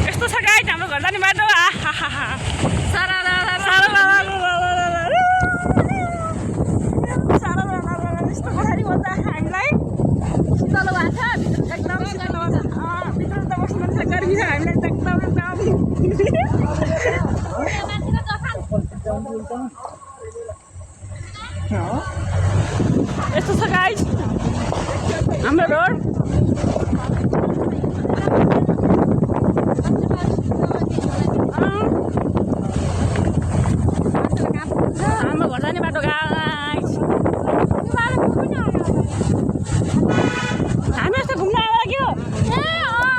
यस्तो छ गाइस हाम्रो घर जाने बाटो यस्तो पछाडि बस्दा हामीलाई शीतल भएको छ एकदम शीतल भित्र त बस्नु मन छ गर्मी छ हामीलाई यस्तो छ गाइस हाम्रो रोड हाम्रो घर जाने बाटो गाइस हामी यस्तो घुम्न आएर के हो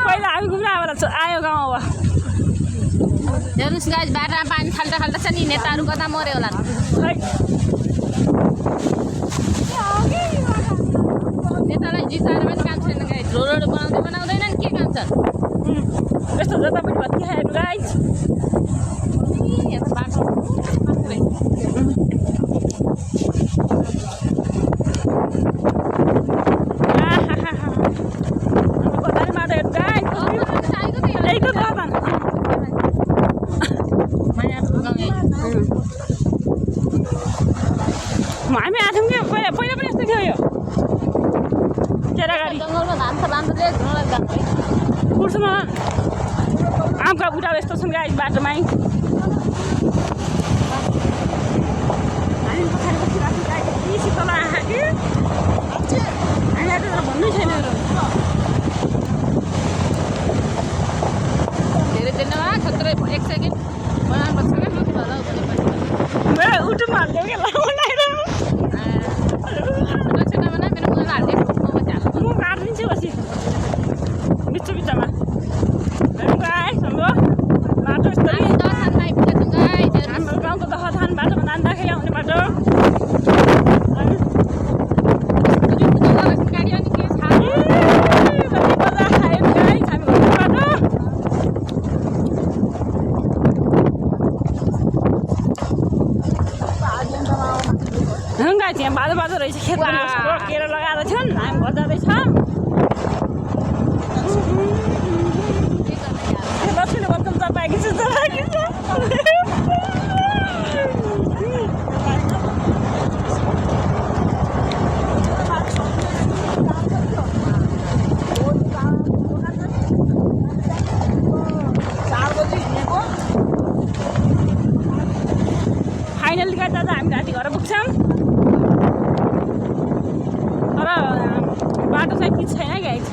पहिला हामी घुम्न आयो गाउँ अब हेर्नुहोस् गाइस बाटोमा पानी फाल्टा फाल्टा छ नि नेताहरू कता मर्यो होला नेतालाई जिताएर पनि काम छैन गाइस रोड बनाउँदैनन् के काम छ यस्तो जता पनि भत्की खाएको गाइस यहाँ बाटो हामी आएको थियौँ कि पहिला पनि यस्तो थियो यो केरा गाडी जङ्गलमा धान छ बाँध्दै घुम्न लाग्दा कुर्सुमा आँपका बुढा यस्तो छन् गाइस बाटोमै हामी पछाडि बसिरहेको गाइस यति शीतल आँखा कि हामीलाई त भन्नै छैन धेरै दिनमा खत्रै 1 सेकेन्ड बनाउनुपर्छ क्या उठ्नु हाल्यो कि म काटिदिन्छु पछि बिच बिचमा गाइस हाम्रो बाटो यस्तो हाम्रो गाउँको दहथान बाटोमा जाँदाखेरि आउने बाटो यहाँ बाधो बाधो रहेछ खेतमा रोकेर लगाएर छन् हामी घर जाँदैछौँ लक्ष्मीले बदम चपाएकी छु फाइनली गर्दा त हामी राति घर पुग्छौँ तर बाटो चाहिँ के छैन गाइस